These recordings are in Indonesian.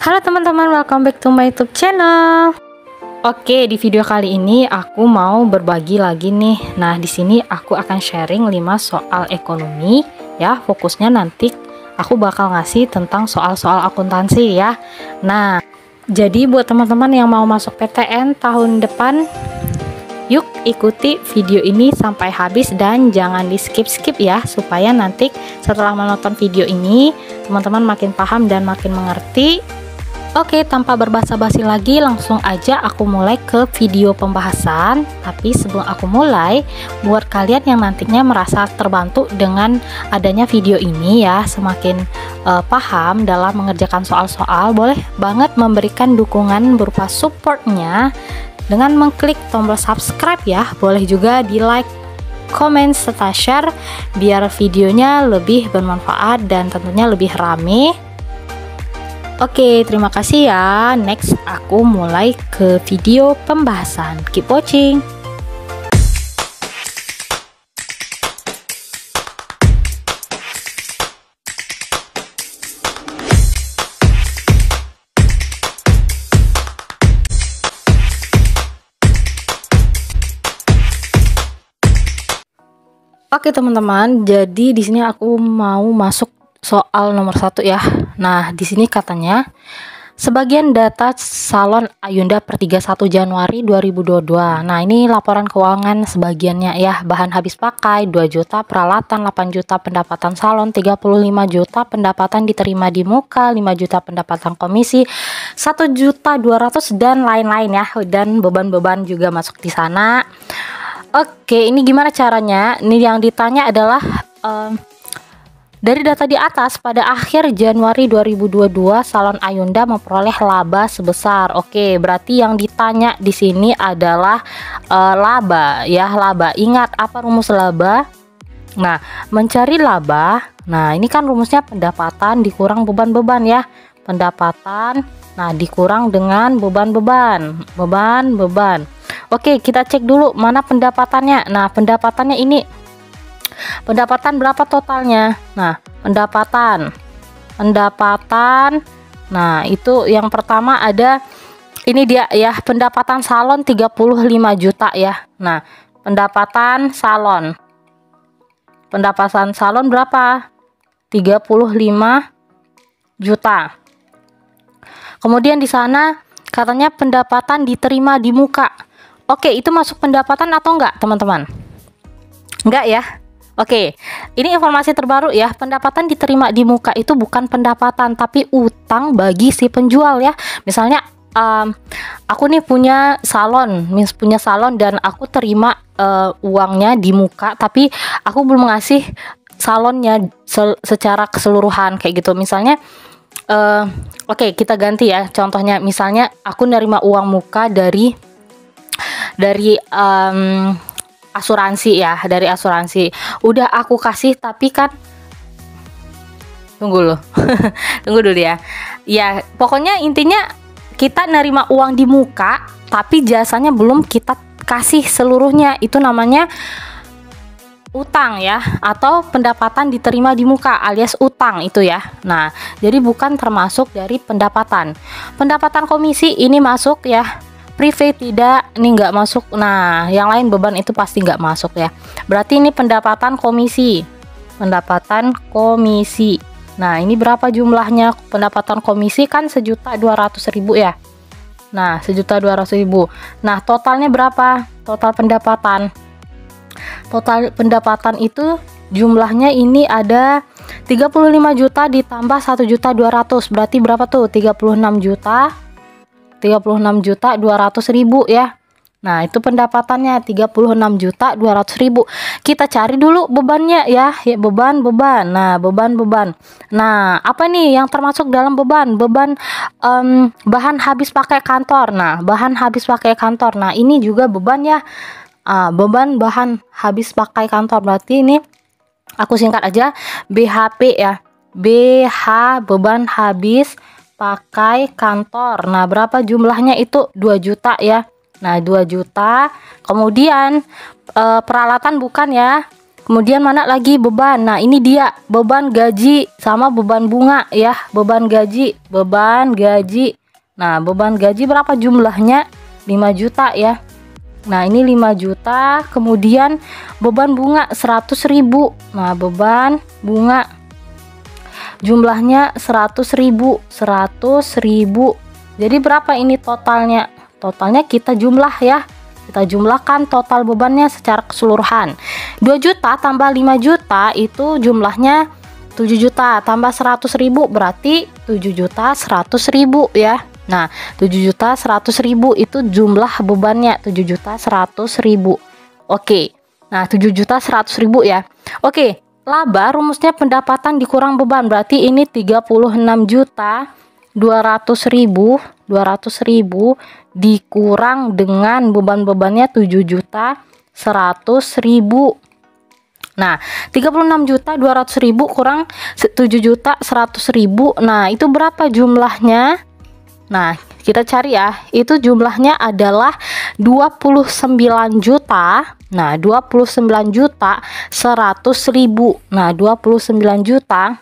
Halo teman-teman, welcome back to my YouTube channel. Oke, di video kali ini aku mau berbagi lagi nih. Nah, di sini aku akan sharing 5 soal ekonomi ya. Fokusnya nanti aku bakal ngasih tentang soal-soal akuntansi ya. Nah, jadi buat teman-teman yang mau masuk PTN tahun depan, yuk ikuti video ini sampai habis dan jangan di skip-skip ya, supaya nanti setelah menonton video ini teman-teman makin paham dan makin mengerti. Oke, tanpa berbasa-basi lagi langsung aja aku mulai ke video pembahasan. Tapi sebelum aku mulai, buat kalian yang nantinya merasa terbantu dengan adanya video ini ya, semakin paham dalam mengerjakan soal-soal, boleh banget memberikan dukungan berupa supportnya dengan mengklik tombol subscribe ya. Boleh juga di like, komen, serta share biar videonya lebih bermanfaat dan tentunya lebih rame. Oke, terima kasih ya. Next aku mulai ke video pembahasan. Keep watching. Oke teman-teman, jadi di sini aku mau masuk soal nomor 1 ya. Nah, di sini katanya sebagian data salon Ayunda per 31 Januari 2022. Nah, ini laporan keuangan sebagiannya ya. Bahan habis pakai 2 juta, peralatan 8 juta, pendapatan salon 35 juta, pendapatan diterima di muka 5 juta, pendapatan komisi 1 juta 200 dan lain-lain ya. Dan beban-beban juga masuk di sana. Oke, ini gimana caranya? Ini yang ditanya adalah dari data di atas, pada akhir Januari 2022 salon Ayunda memperoleh laba sebesar. Oke, berarti yang ditanya di sini adalah laba ya, laba. Ingat apa rumus laba? Nah, mencari laba. Nah, ini kan rumusnya pendapatan dikurang beban-beban ya. Pendapatan, nah dikurang dengan beban-beban. Beban-beban. Oke, kita cek dulu mana pendapatannya. Nah, pendapatannya ini, pendapatan berapa totalnya? Nah, pendapatan. Nah, itu yang pertama ada, ini dia ya, pendapatan salon 35 juta ya. Nah, pendapatan salon. Pendapatan salon berapa? 35 juta. Kemudian di sana katanya pendapatan diterima di muka. Oke, itu masuk pendapatan atau enggak, teman-teman? Enggak ya? Oke, ini informasi terbaru ya. Pendapatan diterima di muka itu bukan pendapatan, tapi utang bagi si penjual ya. Misalnya, aku nih punya salon, dan aku terima uangnya di muka, tapi aku belum ngasih salonnya secara keseluruhan kayak gitu. Misalnya, oke, kita ganti ya. Contohnya, misalnya aku nerima uang muka dari asuransi ya, dari asuransi udah aku kasih, tapi kan tunggu loh tunggu dulu ya. Ya, pokoknya intinya kita nerima uang di muka tapi jasanya belum kita kasih seluruhnya, itu namanya utang ya, atau pendapatan diterima di muka alias utang itu ya. Nah, jadi bukan termasuk dari pendapatan. Pendapatan komisi ini masuk ya. Privé tidak, ini nggak masuk. Nah, yang lain beban itu pasti nggak masuk ya. Berarti ini pendapatan komisi. Pendapatan komisi. Nah, ini berapa jumlahnya? Pendapatan komisi kan 1.200.000 ya. Nah, 1.200.000. Nah, totalnya berapa? Total pendapatan. Total pendapatan itu jumlahnya ini ada 35 juta ditambah 1.200.000. Berarti berapa tuh? 36.200.000 ya. Nah, itu pendapatannya 36.200.000. Kita cari dulu bebannya ya, beban. Nah, beban. Nah, apa nih yang termasuk dalam beban? Beban bahan habis pakai kantor. Nah, bahan habis pakai kantor. Nah, ini juga beban ya. Beban bahan habis pakai kantor. Berarti ini aku singkat aja BHP ya. BH, beban habis pakai kantor. Nah, berapa jumlahnya itu? 2 juta ya. Nah, 2 juta. Kemudian peralatan bukan ya. Kemudian mana lagi beban? Nah, ini dia beban gaji sama beban bunga ya. Beban gaji. Nah, beban gaji berapa jumlahnya? 5 juta ya. Nah, ini 5 juta. Kemudian beban bunga 100.000. Nah, beban bunga jumlahnya 100.000. Jadi berapa ini totalnya? Totalnya kita jumlah ya. Kita jumlahkan total bebannya secara keseluruhan. 2 juta tambah 5 juta itu jumlahnya 7 juta tambah 100.000 berarti 7.100.000 ya. Nah, 7.100.000 itu jumlah bebannya, 7.100.000. Oke. Nah, 7.100.000 ya. Oke, laba rumusnya pendapatan dikurang beban berarti ini 36.200.000 dikurang dengan beban-bebannya 7.100.000. Nah, 36.200.000 kurang 7.100.000. Nah, itu berapa jumlahnya? Nah, kita cari ya. Itu jumlahnya adalah 29 juta. Nah, 29.100.000. Nah, 29 juta.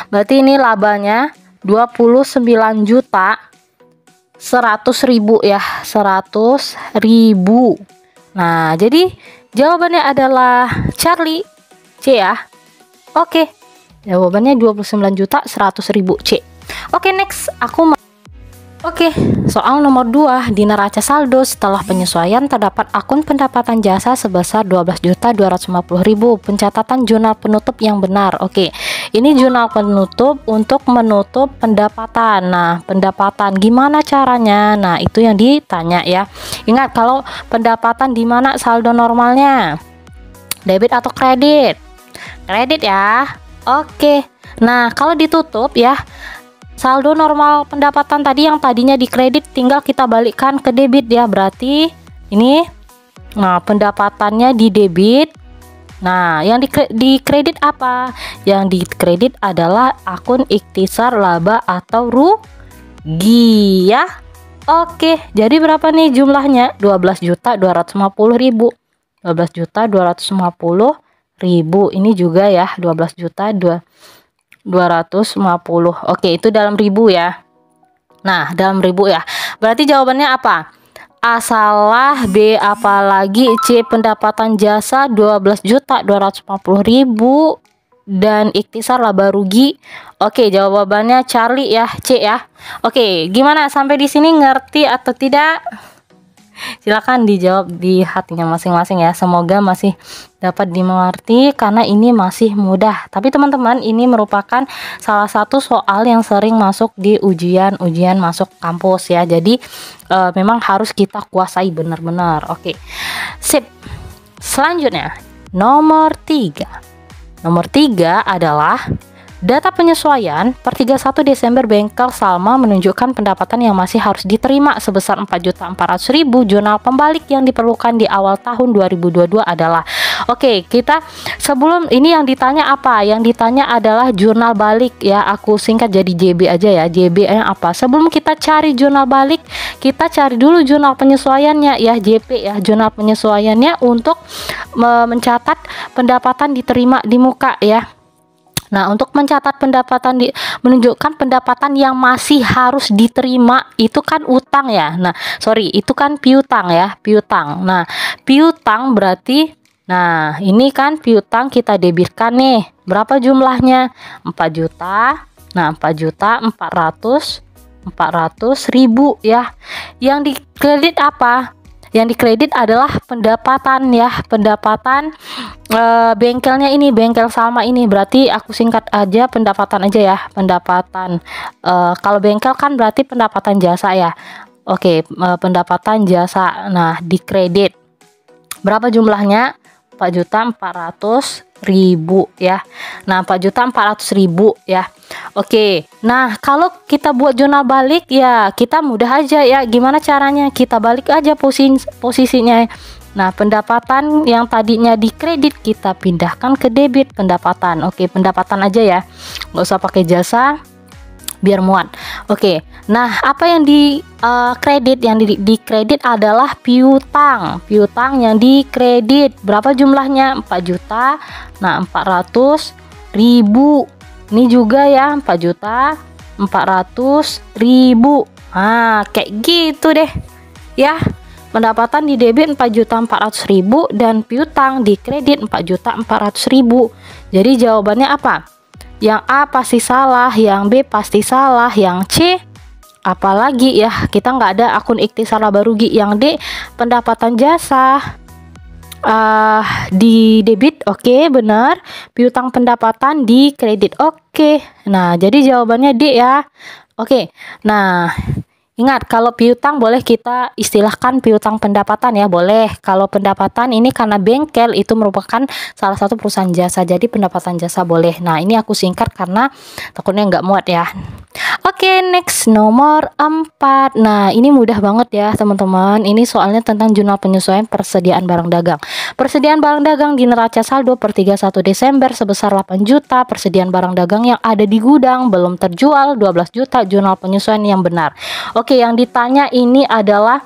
Berarti ini labanya 29.100.000 ya, 100.000. Nah, jadi jawabannya adalah Charlie, C ya. Oke. Jawabannya 29.100.000 C. Oke, next Oke, soal nomor 2. Di neraca saldo setelah penyesuaian terdapat akun pendapatan jasa sebesar 12.250.000. Pencatatan jurnal penutup yang benar. Oke, ini jurnal penutup untuk menutup pendapatan. Nah, pendapatan gimana caranya? Nah, itu yang ditanya ya. Ingat, kalau pendapatan di mana saldo normalnya? Debit atau kredit? Kredit ya. Oke. Nah, kalau ditutup ya, saldo normal pendapatan tadi yang tadinya di kredit tinggal kita balikkan ke debit ya. Berarti ini pendapatannya di debit. Nah, yang di kredit apa? Yang di kredit adalah akun ikhtisar laba atau rugi ya. Oke, jadi berapa nih jumlahnya? 12.250.000. 12.250.000. Ini juga ya 12.250. Oke, itu dalam ribu ya. Nah, dalam ribu ya. Berarti jawabannya apa? A salah, B apalagi, C pendapatan jasa 12.250.000 dan ikhtisar laba rugi. Oke, jawabannya Charlie ya, C ya. Oke, gimana sampai di sini ngerti atau tidak? Silakan dijawab di hatinya masing-masing ya. Semoga masih dapat dimengerti karena ini masih mudah. Tapi teman-teman, ini merupakan salah satu soal yang sering masuk di ujian masuk kampus ya. Jadi memang harus kita kuasai benar-benar. Oke. Sip. Selanjutnya, nomor 3. Nomor 3 adalah data penyesuaian per 31 Desember bengkel Salma menunjukkan pendapatan yang masih harus diterima sebesar 4.400.000. Jurnal pembalik yang diperlukan di awal tahun 2022 adalah. Oke, kita sebelum ini yang ditanya apa? Yang ditanya adalah jurnal balik ya. Aku singkat jadi JB aja ya. JB-nya apa? Sebelum kita cari jurnal balik, kita cari dulu jurnal penyesuaiannya ya, JP ya. Jurnal penyesuaiannya untuk mencatat pendapatan diterima di muka ya. Nah, untuk mencatat pendapatan menunjukkan pendapatan yang masih harus diterima itu kan utang ya. Nah, sorry, itu kan piutang ya, piutang. Nah, piutang berarti, nah ini kan piutang kita debitkan nih. Berapa jumlahnya? 4 juta. Nah, 4.400.000 ya. Yang dikredit apa? Yang dikredit adalah pendapatan ya, pendapatan bengkelnya ini, bengkel Salma ini. Berarti aku singkat aja pendapatan aja ya, pendapatan. Kalau bengkel kan berarti pendapatan jasa ya. Oke, pendapatan jasa. Nah, dikredit berapa jumlahnya? 4.400.000 ya. Nah, 4.400.000 ya. Oke. Nah, kalau kita buat jurnal balik ya, kita mudah aja ya. Gimana caranya? Kita balik aja posisinya. Nah, pendapatan yang tadinya di kredit kita pindahkan ke debit pendapatan. Oke, pendapatan aja ya. Nggak usah pakai jasa biar muat. Oke. Nah, apa yang di kredit? Yang di kredit adalah piutang. Piutang yang dikredit. Berapa jumlahnya? 4 juta. Nah, 400.000. Ini juga ya, 4.400.000. Nah, kayak gitu deh. Ya. Pendapatan di debit 4.400.000 dan piutang di kredit 4.400.000. Jadi jawabannya apa? Yang A pasti salah, yang B pasti salah, yang C apalagi ya, kita nggak ada akun ikhtisar laba rugi. Yang D pendapatan jasa di debit, oke, benar. Piutang pendapatan di kredit, oke. Nah, jadi jawabannya D ya. Oke. Nah, ingat, kalau piutang boleh kita istilahkan piutang pendapatan ya, boleh. Kalau pendapatan ini karena bengkel itu merupakan salah satu perusahaan jasa, jadi pendapatan jasa boleh. Nah, ini aku singkat karena takutnya nggak muat ya. Oke, next nomor 4. Nah, ini mudah banget ya teman-teman. Ini soalnya tentang jurnal penyesuaian persediaan barang dagang. Persediaan barang dagang di neraca saldo per 31 Desember sebesar 8 juta. Persediaan barang dagang yang ada di gudang belum terjual 12 juta. Jurnal penyesuaian yang benar. Oke, yang ditanya ini adalah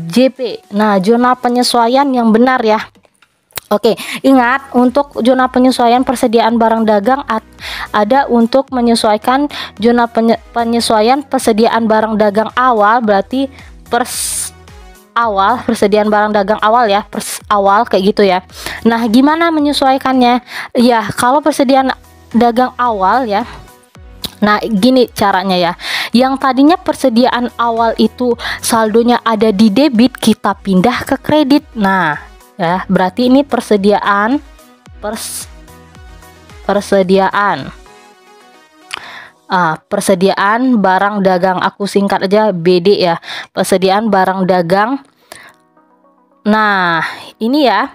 JP. Nah, jurnal penyesuaian yang benar ya. Oke, ingat, untuk jurnal penyesuaian persediaan barang dagang ada untuk menyesuaikan jurnal penyesuaian persediaan barang dagang awal, berarti persediaan barang dagang awal ya, awal kayak gitu ya. Nah, gimana menyesuaikannya? Ya, kalau persediaan dagang awal ya. Nah, gini caranya ya. Yang tadinya persediaan awal itu saldonya ada di debit, kita pindah ke kredit. Nah, ya, berarti ini persediaan barang dagang, aku singkat aja BD ya, persediaan barang dagang. Nah, ini ya,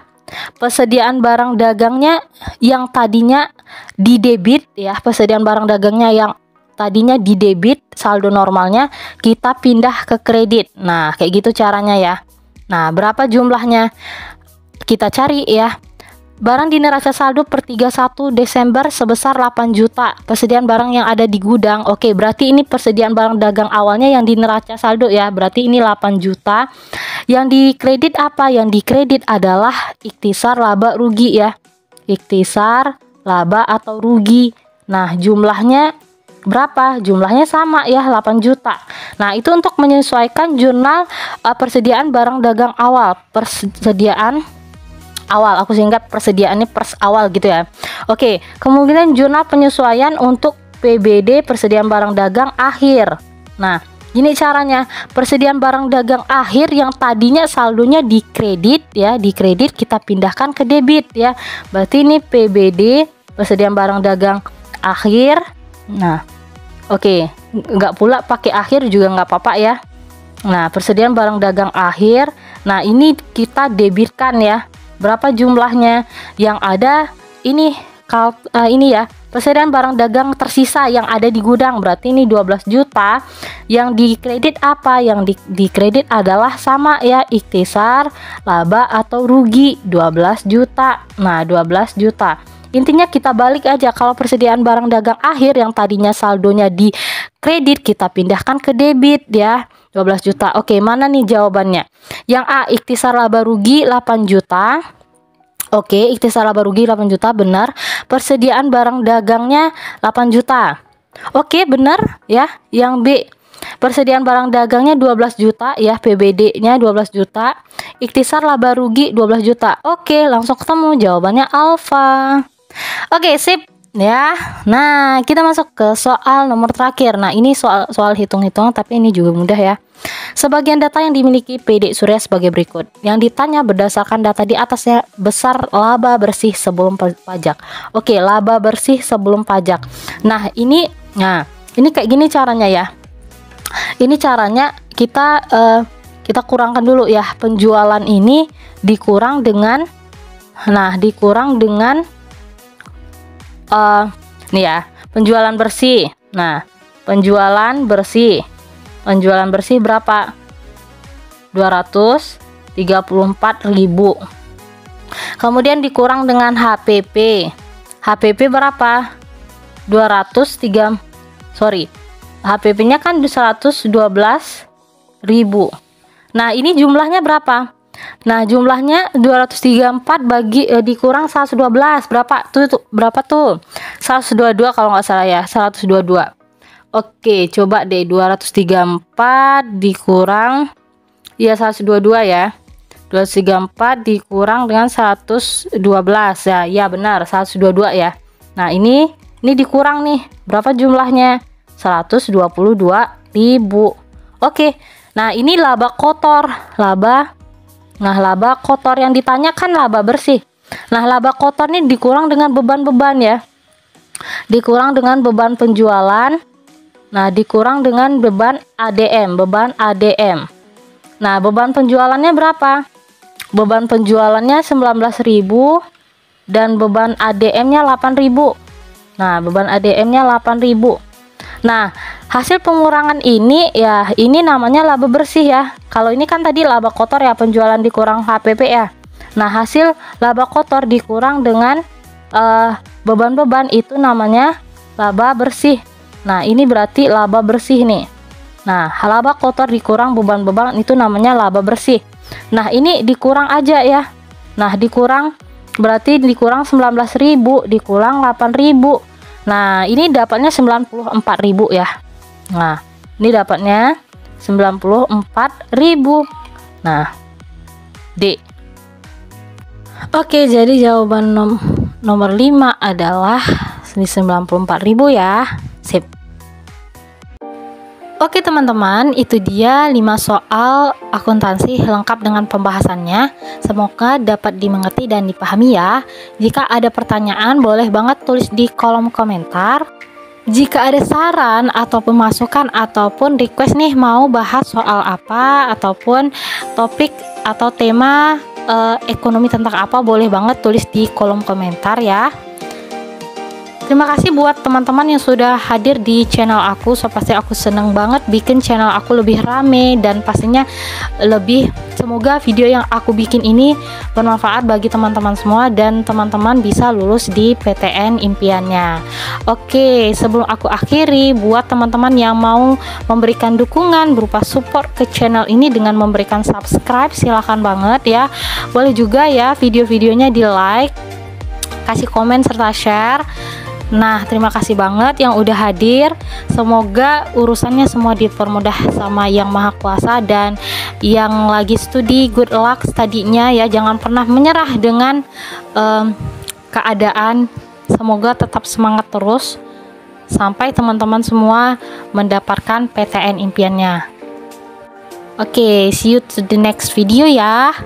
persediaan barang dagangnya yang tadinya di debit ya, persediaan barang dagangnya yang tadinya di debit, saldo normalnya kita pindah ke kredit. Nah, kayak gitu caranya ya. Nah, berapa jumlahnya? Kita cari ya. Barang di neraca saldo per 31 Desember sebesar 8 juta. Persediaan barang yang ada di gudang. Oke, berarti ini persediaan barang dagang awalnya yang di neraca saldo ya. Berarti ini 8 juta. Yang di kredit apa? Yang di kredit adalah ikhtisar laba rugi ya. Ikhtisar laba atau rugi. Nah, jumlahnya berapa? Jumlahnya sama ya, 8 juta. Nah, itu untuk menyesuaikan jurnal persediaan barang dagang awal. Persediaan awal, aku singkat persediaannya awal gitu ya. Oke, kemudian jurnal penyesuaian untuk PBD persediaan barang dagang akhir. Nah, ini caranya. Persediaan barang dagang akhir yang tadinya saldonya di kredit ya, di kredit kita pindahkan ke debit ya. Berarti ini PBD persediaan barang dagang akhir. Nah, oke, nggak pula pakai akhir juga nggak apa-apa ya. Nah, persediaan barang dagang akhir. Nah, ini kita debitkan ya. Berapa jumlahnya? Yang ada ini ya, persediaan barang dagang tersisa yang ada di gudang, berarti ini 12 juta. Yang di kredit apa? Yang di kredit adalah sama ya, ikhtisar laba atau rugi 12 juta. Nah, 12 juta. Intinya kita balik aja, kalau persediaan barang dagang akhir yang tadinya saldonya di kredit kita pindahkan ke debit ya, 12 juta. Oke, mana nih jawabannya? Yang A, ikhtisar laba rugi 8 juta. Oke, ikhtisar laba rugi 8 juta benar. Persediaan barang dagangnya 8 juta. Oke, benar ya. Yang B, persediaan barang dagangnya 12 juta ya, PBD-nya 12 juta. Ikhtisar laba rugi 12 juta. Oke, langsung ketemu jawabannya alfa. Oke, sip ya. Nah, kita masuk ke soal nomor terakhir. Nah, ini soal hitung-hitungan, tapi ini juga mudah ya. Sebagian data yang dimiliki PD Surya sebagai berikut. Yang ditanya berdasarkan data di atasnya, besar laba bersih sebelum pajak. Oke, laba bersih sebelum pajak. Nah, ini kayak gini caranya ya. Ini caranya kita kurangkan dulu ya. Penjualan ini dikurang dengan nih ya, penjualan bersih. Nah, penjualan bersih berapa? 234.000. Kemudian dikurang dengan HPP. HPP berapa? HPP-nya kan 112.000. Nah, ini jumlahnya berapa? Nah, jumlahnya 234 bagi dikurang 112. Berapa tuh? Berapa tuh? 122 kalau nggak salah ya, 122. Oke, coba deh 234 dikurang ya 122 ya. 234 dikurang dengan 112 ya. Ya benar, 122 ya. Nah, ini dikurang nih. Berapa jumlahnya? 122.000. Oke. Nah, ini laba kotor, laba. Nah, laba kotor yang ditanya kan laba bersih. Nah, laba kotor ini dikurang dengan beban-beban ya. Dikurang dengan beban penjualan. Nah, dikurang dengan beban ADM, Nah, beban penjualannya berapa? Beban penjualannya 19.000 dan beban ADM-nya 8.000. Nah, beban ADM-nya 8.000. Nah, hasil pengurangan ini ya, ini namanya laba bersih ya. Kalau ini kan tadi laba kotor ya, penjualan dikurang HPP ya. Nah, hasil laba kotor dikurang dengan beban-beban itu namanya laba bersih. Nah, ini berarti laba bersih nih. Nah, laba kotor dikurang beban-beban itu namanya laba bersih. Nah, ini dikurang aja ya. Nah, dikurang berarti dikurang 19.000 dikurang 8.000. Nah, ini dapatnya 94.000 ya. Nah, ini dapatnya 94.000. Nah, D. Oke, jadi jawaban nomor 5 adalah 94.000 ya. Sip. Oke teman-teman, itu dia 5 soal akuntansi lengkap dengan pembahasannya. Semoga dapat dimengerti dan dipahami ya. Jika ada pertanyaan boleh banget tulis di kolom komentar. Jika ada saran ataupun masukan ataupun request nih mau bahas soal apa ataupun topik atau tema ekonomi tentang apa, boleh banget tulis di kolom komentar ya. Terima kasih buat teman-teman yang sudah hadir di channel aku. So pasti aku seneng banget bikin channel aku lebih rame dan pastinya lebih, semoga video yang aku bikin ini bermanfaat bagi teman-teman semua dan teman-teman bisa lulus di PTN impiannya. Oke, sebelum aku akhiri, buat teman-teman yang mau memberikan dukungan berupa support ke channel ini dengan memberikan subscribe, silahkan banget ya. Boleh juga ya video-videonya di like, kasih komen serta share. Nah, terima kasih banget yang udah hadir. Semoga urusannya semua dipermudah sama Yang Maha Kuasa, dan yang lagi studi good luck studinya ya. Jangan pernah menyerah dengan keadaan. Semoga tetap semangat terus sampai teman-teman semua mendapatkan PTN impiannya. Oke, see you to the next video ya.